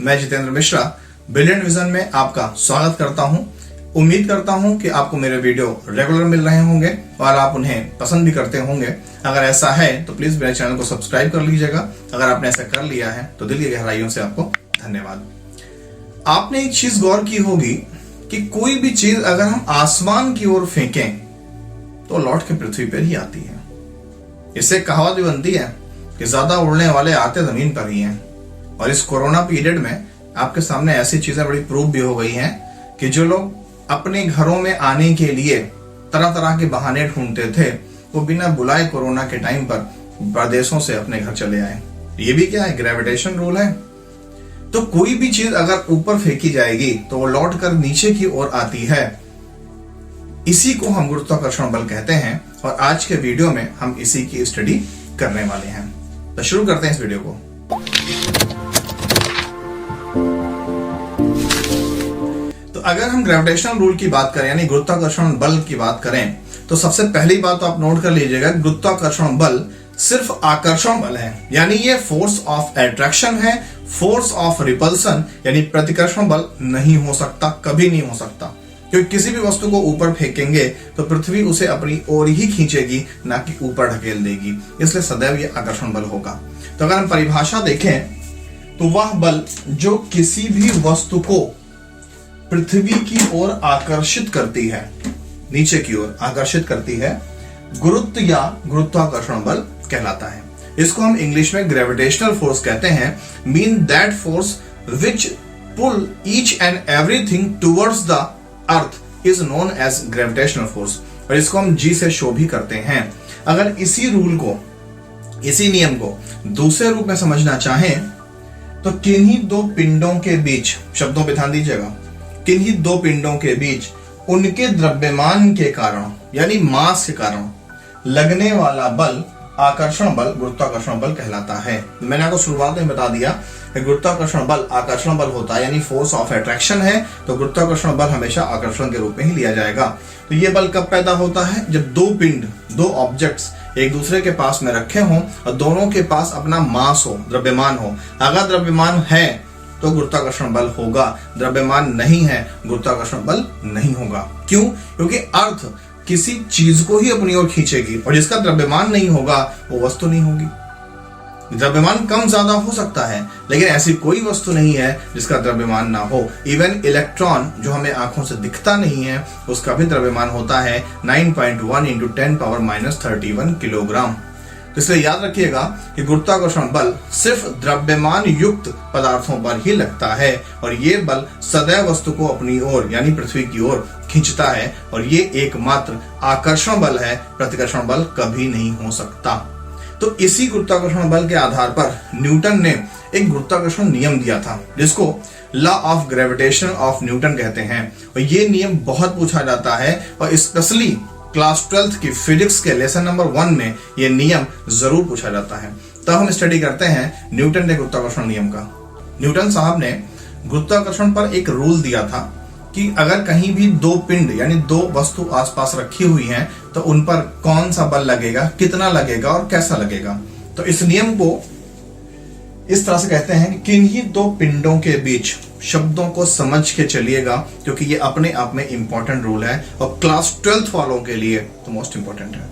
मैं Jitendra Mishra brilliant vision में आपका स्वागत करता हूं। उम्मीद करता हूं कि आपको मेरे वीडियो रेगुलर मिल रहे होंगे और आप उन्हें पसंद भी करते होंगे। अगर ऐसा है तो प्लीज मेरे चैनल को सब्सक्राइब कर लीजिएगा। अगर आपने ऐसा कर लिया है तो दिल की गहराइयों से आपको धन्यवाद। आपने एक चीज गौर की होगी कि कोई भी चीज अगर हम आसमान की ओर फेंकें तो लौट के पृथ्वी पर ही आती है। इससे कहावत भी बनती है कि ज्यादा उड़ने वाले आते जमीन पर ही हैं। और इस कोरोना पीरियड में आपके सामने ऐसी चीजें बड़ी प्रूव भी हो गई हैं कि जो लोग अपने घरों में आने के लिए तरह तरह के बहाने ढूंढते थे वो बिना बुलाए कोरोना के टाइम पर प्रदेशों से अपने घर चले आए। ये भी क्या है? ग्रेविटेशन रूल है। तो कोई भी चीज अगर ऊपर फेंकी जाएगी तो वो लौट कर नीचे की ओर आती है। इसी को हम गुरुत्वाकर्षण बल कहते हैं और आज के वीडियो में हम इसी की स्टडी करने वाले हैं। तो शुरू करते हैं इस वीडियो को। तो अगर हम ग्रेविटेशनल रूल की बात करें यानी गुरुत्वाकर्षण बल की बात करें तो सबसे पहली बात तो आप नोट कर लीजिएगा, गुरुत्वाकर्षण बल सिर्फ आकर्षण बल है, यानी ये फोर्स ऑफ अट्रैक्शन है। फोर्स ऑफ रिपल्सन यानी प्रतिकर्षण बल नहीं हो सकता, कभी नहीं हो सकता, क्योंकि किसी भी वस्तु को ऊपर फेंकेंगे तो पृथ्वी उसे अपनी ओर ही खींचेगी, ना कि ऊपर ढकेल देगी। इसलिए सदैव ये आकर्षण बल होगा। तो अगर हम परिभाषा देखें तो वह बल जो किसी भी वस्तु को पृथ्वी की ओर आकर्षित करती है, नीचे की ओर आकर्षित करती है, गुरुत्व या गुरुत्वाकर्षण बल कहलाता है। इसको हम इंग्लिश में ग्रेविटेशनल फोर्स कहते हैं। Mean that force which pull each and everything towards the earth is known as gravitational force. और इसको हम जी से शो भी करते हैं। अगर इसी रूल को, इसी नियम को दूसरे रूप में समझना चाहें तो किन्हीं दो पिंडों के बीच, शब्दों पे ध्यान दीजिएगा, किन्हीं दो पिंडों के बीच उनके द्रव्यमान के कारण यानी मास के कारण लगने वाला बल आकर्षण बल गुरुत्वाकर्षण बल कहलाता है। मैंने आपको शुरुआत में बता दिया कि गुरुत्वाकर्षण बल आकर्षण बल होता है, यानी फोर्स ऑफ अट्रैक्शन है, तो गुरुत्वाकर्षण बल हमेशा आकर्षण के रूप में ही लिया जाएगा। तो ये बल कब पैदा होता है? जब दो पिंड, दो ऑब्जेक्ट्स एक दूसरे के पास में रखे हों और दोनों के पास अपना मास हो, द्रव्यमान हो। अगर द्रव्यमान है तो गुरुत्वाकर्षण बल होगा, द्रव्यमान नहीं है गुरुत्वाकर्षण बल नहीं होगा। क्यों? क्योंकि अर्थ किसी चीज को ही अपनी ओर खींचेगी और जिसका द्रव्यमान नहीं होगा वो वस्तु नहीं होगी। द्रव्यमान कम ज्यादा हो सकता है लेकिन ऐसी कोई वस्तु नहीं है जिसका द्रव्यमान ना हो। इवन इलेक्ट्रॉन जो हमें आंखों से दिखता नहीं है उसका भी द्रव्यमान होता है 9.1 × 10⁻³ किलोग्राम। तो इसलिए याद रखिएगा कि गुरुत्वाकर्षण बल सिर्फ द्रव्यमान युक्त पदार्थों पर ही लगता है और ये बल सदैव वस्तु को अपनी ओर यानी पृथ्वी की ओर खींचता है और ये एकमात्र आकर्षण बल है, प्रतिकर्षण बल कभी नहीं हो सकता। तो इसी गुरुत्वाकर्षण बल के आधार पर न्यूटन ने एक गुरुत्वाकर्षण नियम दिया था जिसको law of gravitation of Newton कहते हैं। और ये नियम बहुत पूछा जाता है और स्पेशली क्लास 12th की फिजिक्स के लेसन नंबर 1 में यह नियम जरूर पूछा जाता है। तब हम स्टडी करते हैं न्यूटन के गुरुत्वाकर्षण नियम का। न्यूटन साहब ने गुरुत्वाकर्षण पर एक रूल दिया था कि अगर कहीं भी दो पिंड यानी दो वस्तु आसपास रखी हुई हैं तो उन पर कौन सा बल लगेगा, कितना लगेगा और कैसा लगेगा। तो इस नियम को इस तरह से कहते हैं कि किन्हीं दो पिंडों के बीच, शब्दों को समझ के चलिएगा क्योंकि ये अपने आप में इंपॉर्टेंट रूल है और क्लास 12th वालों के लिए तो मोस्ट इंपॉर्टेंट है।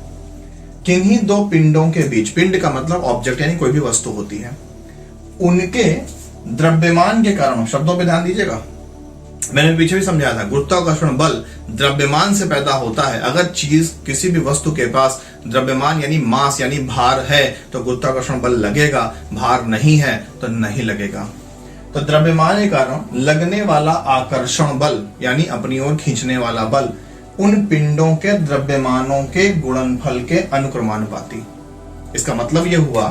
किन्हीं दो पिंडों के बीच, पिंड का मतलब ऑब्जेक्ट यानी कोई भी वस्तु होती है, उनके द्रव्यमान के कारण, शब्दों पे ध्यान दीजिएगा, मैंने पीछे भी समझाया था गुरुत्वाकर्षण बल द्रव्यमान से पैदा होता है। अगर चीज किसी भी वस्तु के पास द्रव्यमान यानी मास यानी भार है तो गुरुत्वाकर्षण बल लगेगा, भार नहीं है तो नहीं लगेगा। तो द्रव्यमान के कारण लगने वाला आकर्षण बल यानी अपनी ओर खींचने वाला बल उन पिंडों के द्रव्यमानों के गुणनफल के अनुक्रमानुपाती। इसका मतलब यह हुआ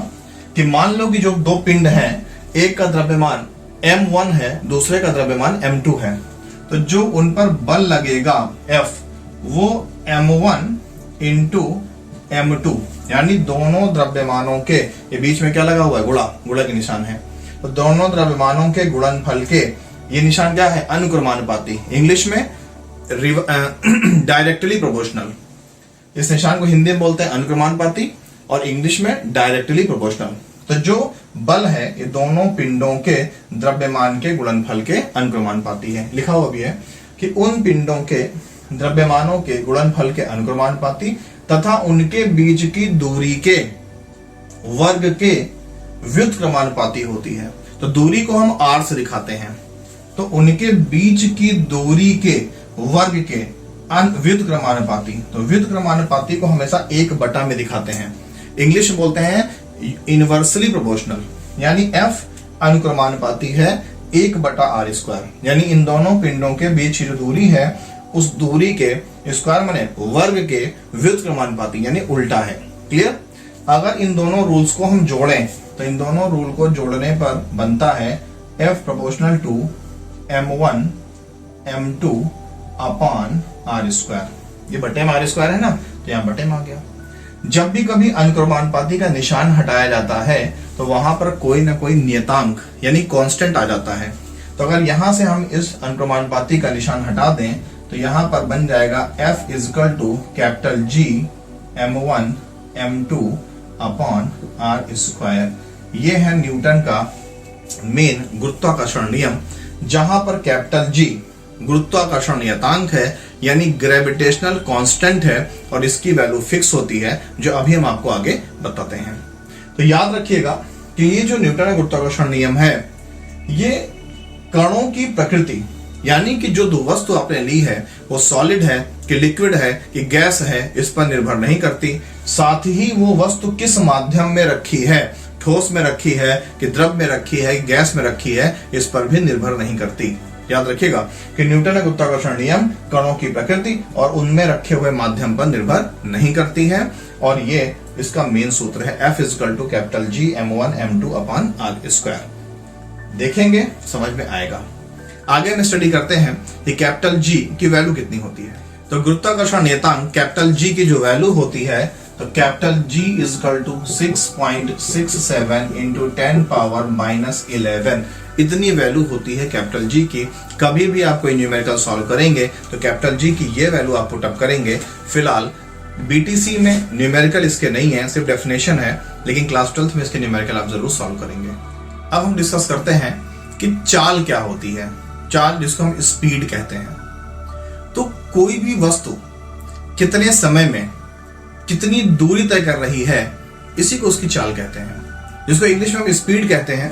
कि मान लो कि जो दो पिंड हैं, एक का द्रव्यमान m1 है, दूसरे का द्रव्यमान m2 है, तो जो उन पर बल लगेगा F वो m1 × m2 यानी दोनों द्रव्यमानों के, ये बीच में क्या लगा हुआ है? गुणा के निशान है। तो दोनों द्रव्यमानों के गुणनफल के ये निशान क्या है? अनुक्रमानुपाती। इंग्लिश में डायरेक्टली प्रोपोर्शनल। इस निशान को हिंदी में बोलते हैं अनुक्रमानुपाती और इंग्लिश में डायरेक्टली प्रोपोर्शनल। तो जो बल है ये दोनों पिंडों के द्रव्यमान के गुणनफल के अनुक्रमानुपाती है। लिखा हुआ भी है कि उन पिंडों के द्रव्यमानों के गुणनफल के अनुक्रमानुपाती तथा उनके बीच की दूरी के वर्ग के व्युत्क्रमानुपाती होती है। तो दूरी को हम r से दिखाते हैं, तो उनके बीच की दूरी के वर्ग के व्युत्क्रमानुपाती, तो व्युत्क्रमानुपाती को हमेशा 1/, में दिखाते हैं। इंग्लिश में बोलते हैं इनवर्सली प्रोपोर्शनल, यानी f अनुक्रमानुपाती है 1/r², यानी इन दोनों पिंडों के बीच की जो दूरी है उस दूरी के स्क्वायर माने वर्ग के व्युत्क्रमानुपाती, यानी उल्टा है। क्लियर? अगर इन दोनों रूल्स को हम जोड़ें तो इन दोनों रूल को जोड़ने पर बनता है f proportional to m1 m2 upon r²। ये बटे में r² है ना, तो यहां बटे में आ गया। जब भी कभी अनुक्रमानुपाती का निशान हटाया जाता है तो वहां पर कोई ना कोई नियतांक यानी कांस्टेंट आ जाता है। तो अगर यहां से हम इस अनुक्रमानुपाती का निशान हटा दें तो यहां पर बन जाएगा F equal to capital G m1 m2 upon r²। ये है न्यूटन का मेन गुरुत्वाकर्षण नियम, जहां पर कैपिटल G गुरुत्वाकर्षण नियतांक है यानी ग्रेविटेशनल कांस्टेंट है और इसकी वैल्यू फिक्स होती है, जो अभी हम आपको आगे बताते हैं। तो याद रखिएगा कि ये जो न्यूटन का गुरुत्वाकर्षण नियम है ये कणों की प्रकृति यानी कि जो वस्तु आपने ली है वो सॉलिड है कि लिक्विड है कि गैस है इस पर निर्भर नहीं करती। साथ ही वो वस्तु किस माध्यम में रखी है, ठोस में रखी है कि द्रव में रखी है, गैस में रखी है, इस पर भी निर्भर नहीं करती। याद रखिएगा कि न्यूटन का गुरुत्वाकर्षण नियम कणों की प्रकृति और उनमें रखे हुए माध्यम पर निर्भर नहीं करती है, और ये इसका मेन सूत्र है F equal to capital G m1 m2 upon r²। देखेंगे समझ में आएगा। आगे हम स्टडी करते हैं कि कैपिटल G की वैल्यू कितनी होती है। तो गुरुत्वाकर्षण नियतांक कैपिटल G की जो वैल्यू होती है तो capital G equal to 6.67 into 10⁻⁻11 इतनी वैल्यू होती है कैपिटल G की। कभी भी आप कोई न्यूमेरिकल सॉल्व करेंगे तो कैपिटल G की ये वैल्यू आप पुट अप करेंगे। फिलहाल BTC में न्यूमेरिकल इसके नहीं है, सिर्फ डेफिनेशन है, लेकिन क्लास 12th में इसके न्यूमेरिकल आप जरूर सॉल्व करेंगे। अब हम डिस्कस करते हैं कि चाल क्या होती है। चाल जिसको हम स्पीड कहते हैं। तो कोई भी वस्तु कितने समय में कितनी दूरी तय कर रही है इसी को उसकी चाल कहते हैं, जिसको इंग्लिश में हम स्पीड कहते हैं।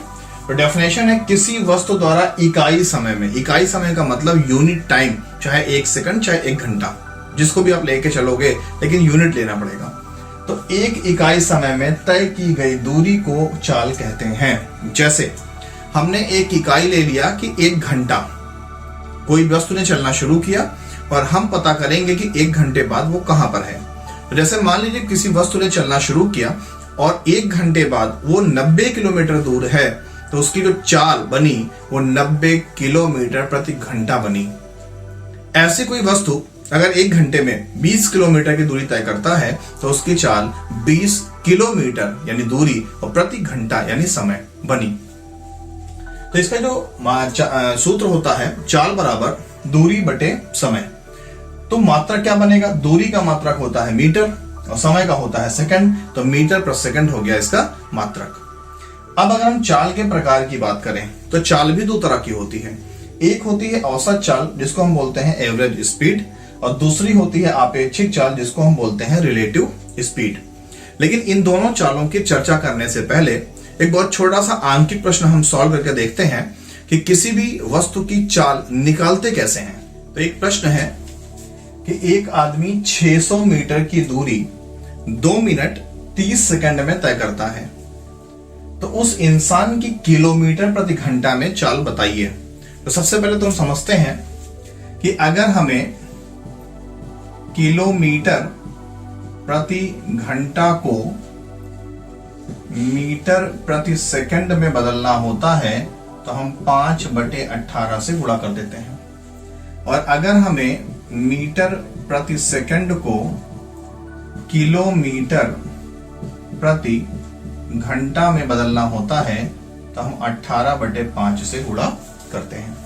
तो डेफिनेशन है किसी वस्तु द्वारा इकाई समय में, इकाई समय का मतलब यूनिट टाइम, चाहे 1 सेकंड चाहे 1 घंटा, जिसको भी आप लेके चलोगे लेकिन यूनिट लेना पड़ेगा। तो एक इकाई समय में तय की गई दूरी को चाल कहते हैं। जैसे हमने एक इकाई ले लिया कि 1 घंटा, कोई वस्तु ने चलना शुरू किया और हम पता करेंगे कि 1 घंटे बाद वो कहां पर है। तो जैसे मान लीजिए किसी वस्तु ने चलना शुरू किया और 1 घंटे बाद वो 90 किलोमीटर दूर है, तो उसकी जो चाल बनी वो 90 किलोमीटर प्रति घंटा बनी। ऐसी कोई वस्तु अगर 1 घंटे में 20 किलोमीटर की दूरी तय करता है तो उसकी चाल 20 किलोमीटर यानी दूरी और प्रति घंटा यानी समय बनी। तो इसका जो सूत्र होता है चाल बराबर दूरी बटे समय। तो मात्रक क्या बनेगा? दूरी का मात्रक होता है मीटर और समय का होता है सेकंड, तो मीटर प्रति सेकंड हो गया इसका मात्रक। अब अगर हम चाल के प्रकार की बात करें तो चाल भी 2 तरह की होती है। एक होती है औसत चाल जिसको हम बोलते हैं एवरेज स्पीड, और दूसरी होती है आपेक्षिक चाल जिसको हम बोलते हैं रिलेटिव स्पीड। लेकिन इन दोनों चालों की चर्चा करने से पहले एक बहुत छोटा सा आंकिक प्रश्न हम सॉल्व करके देखते हैं कि किसी भी वस्तु की चाल निकालते कैसे हैं। तो एक प्रश्न है कि एक आदमी 600 मीटर की दूरी 2 मिनट 30 सेकंड में तय करता है, तो उस इंसान की किलोमीटर प्रति घंटा में चाल बताइए। तो सबसे पहले तो हम समझते हैं कि अगर हमें किलोमीटर प्रति घंटा को मीटर प्रति सेकंड में बदलना होता है तो हम 5/18 से गुणा कर देते हैं, और अगर हमें मीटर प्रति सेकंड को किलोमीटर प्रति घंटा में बदलना होता है तो हम 18/5 से गुणा करते हैं।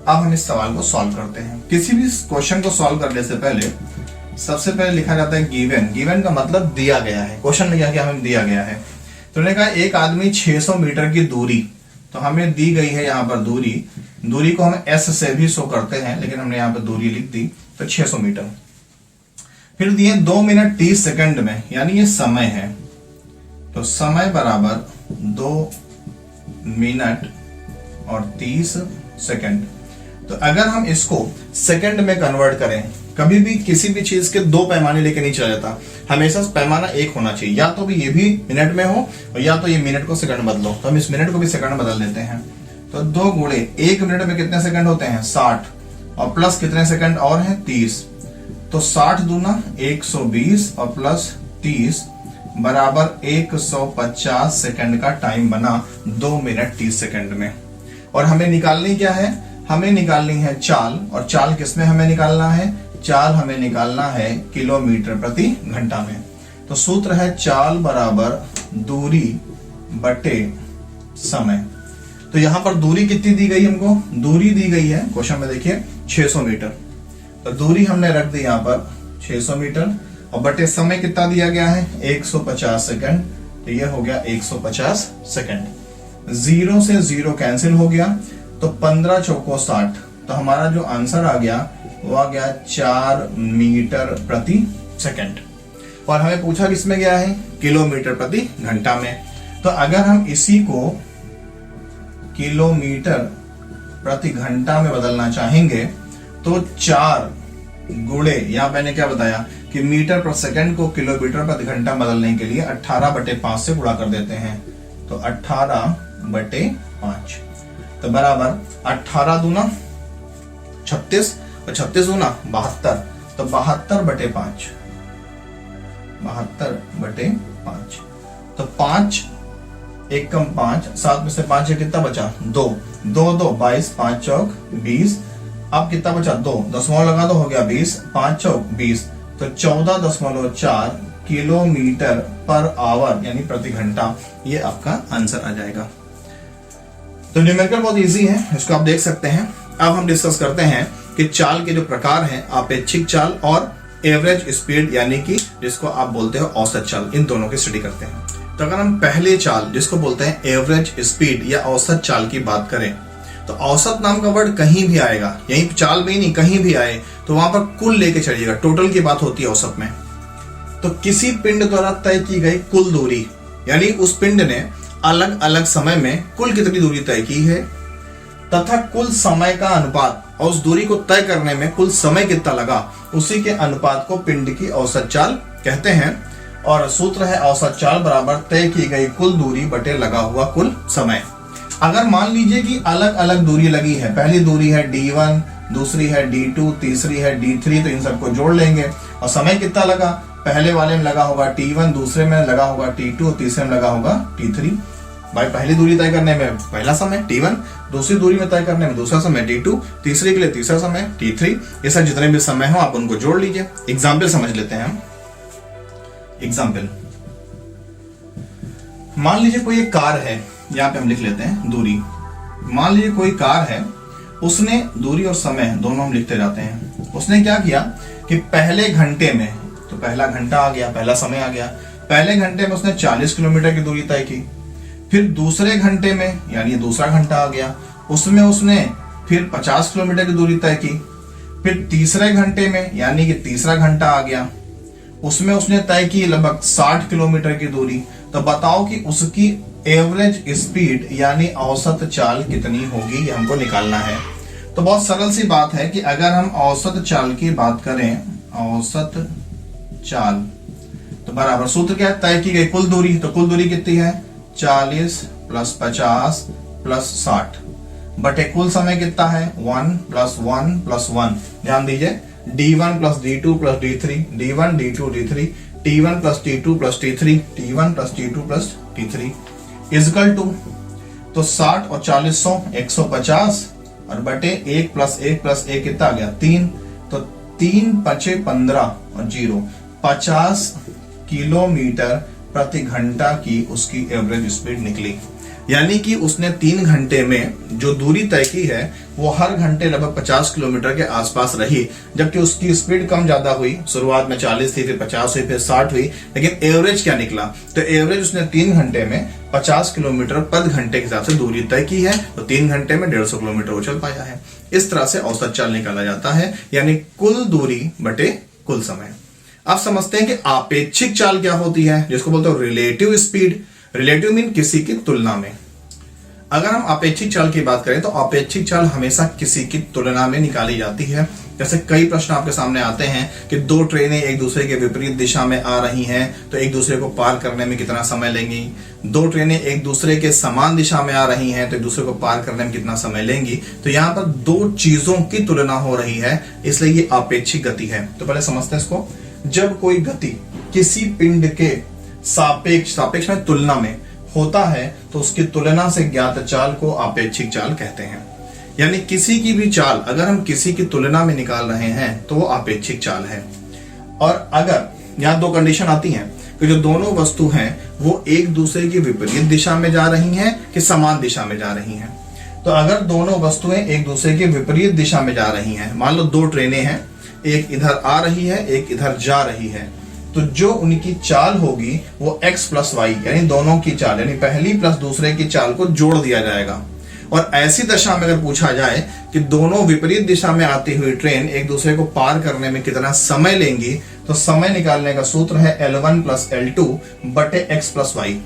अब हम इस सवाल को सॉल्व करते हैं। किसी भी क्वेश्चन को सॉल्व करने से पहले सबसे पहले लिखा जाता है गिवन। गिवन का मतलब दिया गया है, क्वेश्चन लिखा गया हमें दिया गया है। तो उन्होंने कहा एक आदमी 600 मीटर की दूरी, तो हमें दी गई है यहाँ पर दूरी को हम एस से भी शो करते हैं, लेकिन हमने यहाँ पर दूरी लिख दी, तो 600 मीटर। फिर दिए 2 मिनट 30 सेकंड में, यानी ये समय है, तो समय बराबर 2 मिनट और 30 सेकंड। तो अगर हम इसको सेकंड में कन्वर्ट करें, कभी भी किसी भी चीज के 2 पैमाने लेके नहीं चला जाता, हमेशा पैमाना एक होना चाहिए, या तो भी ये भी मिनट में हो और या तो ये मिनट को सेकंड बदलो। तो हम इस मिनट को भी सेकंड में बदल देते हैं। तो 2 गुणे 1 मिनट में कितने सेकंड होते हैं 60, और प्लस कितने सेकंड और हैं 30, तो 60 दूना 120 और प्लस 30 बराबर 150 सेकंड का टाइम बना 2 मिनट 30 सेकंड में। और हमें निकालनी क्या है, हमें निकालनी है चाल, और चाल किसमें हमें निकालना है, चाल हमें निकालना है किलोमीटर प्रति घंटा में। तो सूत्र है चाल बराबर दूरी बटे समय। तो यहां पर दूरी कितनी दी गई हमको, दूरी दी गई है क्वेश्चन में देखिए 600 मीटर, तो दूरी हमने रख दी यहां पर 600 मीटर, और बटे समय कितना दिया गया है 150 सेकंड, तो यह हो गया 150 सेकंड। 0 से 0 कैंसिल हो गया, तो 15 चौको 60, तो हमारा जो आंसर आ गया वो आ गया 4 मीटर प्रति सेकंड। और हमें पूछा किसमें गया है, किलोमीटर प्रति घंटा में। तो अगर हम इसी को किलोमीटर प्रति घंटा में बदलना चाहेंगे, तो 4 गुणे, यहां मैंने क्या बताया कि मीटर पर सेकंड को किलोमीटर प्रति घंटा बदलने के लिए 18/5 से गुणा कर देते हैं, तो 18/5, तो बराबर 18 दूना 36 और 36 दूना 72, तो 72/5, 72/5, तो 5 1 कम 5, 7 में से 5 कितना बचा 2, 2 2 22, 5 चौक 20, अब कितना बचा 2, दशमलव लगा दो हो गया 20, 5 चौक 20, तो 14.4 किलोमीटर पर आवर यानी प्रति घंटा, ये आपका आंसर आ जाएगा। तो न्यूमेरिकल बहुत इजी है, इसको आप देख सकते हैं। अब हम डिस्कस करते हैं कि चाल के जो प्रकार हैं, अपेक्षिक चाल और एवरेज स्पीड, यानी कि जिसको आप बोलते हो औसत चाल, इन दोनों की स्टडी करते हैं। तो अगर हम पहले चाल जिसको बोलते हैं एवरेज स्पीड या औसत चाल की बात करें, तो औसत नाम का वर्ड कहीं भी आएगा, यही चाल में ही नहीं कहीं भी आए तो वहां पर कुल लेके चलिएगा, टोटल की बात होती है औसत में। तो किसी पिंड द्वारा तय की गई कुल दूरी, यानी उस पिंड ने अलग अलग समय में कुल कितनी दूरी तय की है, तथा कुल समय का अनुपात, और उस दूरी को तय करने में कुल समय कितना लगा, उसी के अनुपात को पिंड की औसत चाल कहते हैं। और सूत्र है औसत चाल बराबर तय की गई कुल दूरी बटे लगा हुआ कुल समय। अगर मान लीजिए कि अलग अलग दूरी लगी है, पहली दूरी है D1, दूसरी है D2, तीसरी है D3, तो इन सबको जोड़ लेंगे, और समय कितना लगा, पहले वाले में लगा होगा T1, दूसरे में लगा होगा T2 और तीसरे में लगा होगा T3। भाई पहली दूरी तय करने में पहला समय T1, दूसरी दूरी में तय करने में दूसरा समय T2, तीसरे के लिए तीसरा समय T3। ये सब जितने भी समय हो आप उनको जोड़ लीजिए। एग्जाम्पल समझ लेते हैं हम। एग्जाम्पल, मान लीजिए कोई एक कार है, यहाँ पे हम लिख लेते हैं दूरी। मान लीजिए कोई कार है, उसने दूरी और समय दोनों हम लिखते जाते हैं। उसने क्या किया कि पहले घंटे में, तो पहला घंटा आ गया, पहला समय आ गया, पहले घंटे में उसने 40 किलोमीटर की दूरी तय की। फिर दूसरे घंटे में, यानी दूसरा घंटा आ गया, उसमें उसने फिर 50 किलोमीटर की दूरी तय की। फिर तीसरे घंटे में, यानी कि तीसरा घंटा आ गया, उसमें उसने तय की लगभग 60 किलोमीटर की दूरी। तो बताओ कि उसकी एवरेज स्पीड यानी औसत चाल कितनी होगी, ये हमको निकालना है। तो बहुत सरल सी बात है कि अगर हम औसत चाल की बात करें, औसत चाल, तो बराबर सूत्र क्या है, तय की गई कुल दूरी। तो कुल दूरी कितनी है 40 + 50 + 60 बटे कुल समय कितना है 1 + 1 + 1। ध्यान दीजिए, D1 + D2 + D3, D1 D2 D3, T1 + T2 + T3, T1 + T2 + T3 is equal to, तो 60 और 40 100 150 और बटे 1 + 1 + 1 कितना आ गया 3, तो 3 × 5 = 15 और 0 50 किलोमीटर प्रति घंटा की उसकी एवरेज स्पीड निकली। यानी कि उसने 3 घंटे में जो दूरी तय की है वो हर घंटे लगभग 50 किलोमीटर के आसपास रही, जबकि उसकी स्पीड कम ज्यादा हुई। शुरुआत में 40 थी, फिर 50 हुई, फिर 60 हुई, लेकिन एवरेज क्या निकला? तो एवरेज उसने 3 घंटे में 50 किलोमीटर पर घंटे के हिसाब से दूरी तय की है, तो 3 घंटे में 150 किलोमीटर वो चल पाया है। इस तरह से औसत चाल निकाला जाता है, यानी कुल दूरी बटे कुल समय। अब समझते हैं कि आपेक्षिक चाल क्या होती है, जिसको बोलते हैं रिलेटिव स्पीड। रिलेटिव मीन किसी की तुलना में। अगर हम आपेक्षिक चाल की बात करें तो आपेक्षिक चाल हमेशा किसी की तुलना में निकाली जाती है। जैसे कई प्रश्न आपके सामने आते हैं कि 2 ट्रेनें एक दूसरे के विपरीत दिशा में आ रही हैं, तो एक दूसरे को पार करने में कितना समय लेंगी। 2 ट्रेनें एक दूसरे के समान दिशा में आ रही हैं, तो एक दूसरे को पार करने में कितना समय लेंगी। तो यहाँ पर 2 चीजों की तुलना हो रही है, इसलिए ये आपेक्षिक गति है। तो पहले समझते हैं इसको। जब कोई गति किसी पिंड के सापेक्ष में तुलना में होता है, तो उसकी तुलना से ज्ञात चाल को आपेक्षिक चाल कहते हैं। यानी किसी की भी चाल अगर हम किसी की तुलना में निकाल रहे हैं तो वो आपेक्षिक चाल है। और अगर यहाँ 2 कंडीशन आती हैं कि जो दोनों वस्तु हैं वो एक दूसरे की विपरीत दिशा में जा रही हैं कि समान दिशा में जा रही हैं। तो अगर दोनों वस्तुएं एक दूसरे की विपरीत दिशा में जा रही हैं, मान लो 2 ट्रेनें हैं, एक इधर आ रही है, एक इधर जा रही है, तो जो उनकी चाल होगी वो x प्लस वाई, यानी दोनों की चाल, यानी पहली प्लस दूसरे की चाल को जोड़ दिया जाएगा। और ऐसी दशा में अगर पूछा जाए कि दोनों विपरीत दिशा में आती हुई ट्रेन एक दूसरे को पार करने में कितना समय लेंगी, तो समय निकालने का सूत्र है L1 प्लस L2 बटे x प्लस वाई।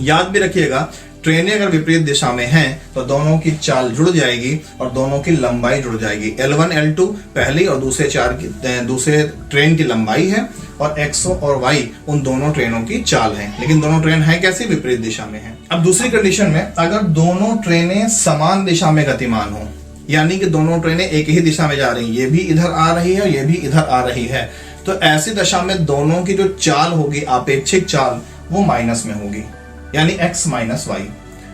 याद भी रखिएगा, ट्रेनें अगर विपरीत दिशा में हैं तो दोनों की चाल जुड़ जाएगी और दोनों की लंबाई जुड़ जाएगी। L1 L2 पहली और दूसरे ट्रेन की लंबाई है, और x और y उन दोनों ट्रेनों की चाल है। लेकिन दोनों ट्रेन है कैसी? विपरीत दिशा में है। अब दूसरी कंडीशन में अगर दोनों ट्रेनें समान दिशा में गतिमान हो, यानी कि दोनों ट्रेनें एक ही दिशा में जा रही है, ये भी इधर आ रही है और ये भी इधर आ रही है, तो ऐसी दशा में दोनों की जो चाल होगी आपेक्षिक चाल वो माइनस में होगी, यानी x माइनस वाई।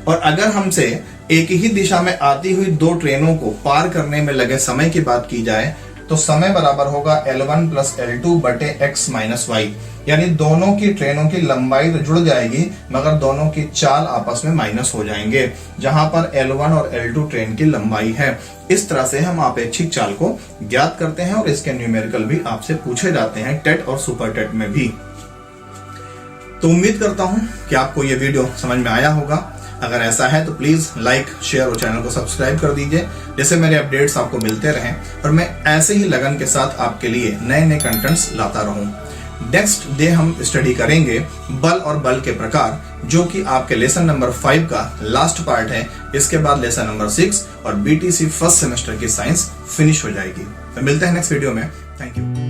और अगर हमसे एक ही दिशा में आती हुई 2 ट्रेनों को पार करने में लगे समय की बात की जाए, तो समय बराबर होगा L1 प्लस L2 बटे x माइनस वाई। यानी दोनों की ट्रेनों की लंबाई तो जुड़ जाएगी, मगर दोनों की चाल आपस में माइनस हो जाएंगे, जहां पर L1 और L2 ट्रेन की लंबाई है। इस तरह से हम आपेक्षिक चाल को ज्ञात करते हैं, और इसके न्यूमेरिकल भी आपसे पूछे जाते हैं टेट और सुपर टेट में भी। तो उम्मीद करता हूं कि आपको ये वीडियो समझ में आया होगा। अगर ऐसा है तो प्लीज लाइक, शेयर और चैनल को सब्सक्राइब कर दीजिए, जैसे मेरे अपडेट्स आपको मिलते रहें और मैं ऐसे ही लगन के साथ आपके लिए नए नए कंटेंट्स लाता रहूं। नेक्स्ट डे हम स्टडी करेंगे बल और बल के प्रकार, जो कि आपके लेसन नंबर 5 का लास्ट पार्ट है। इसके बाद लेसन नंबर 6 और BTC फर्स्ट सेमेस्टर की साइंस फिनिश हो जाएगी। तो मिलते हैं नेक्स्ट वीडियो में। Thank you.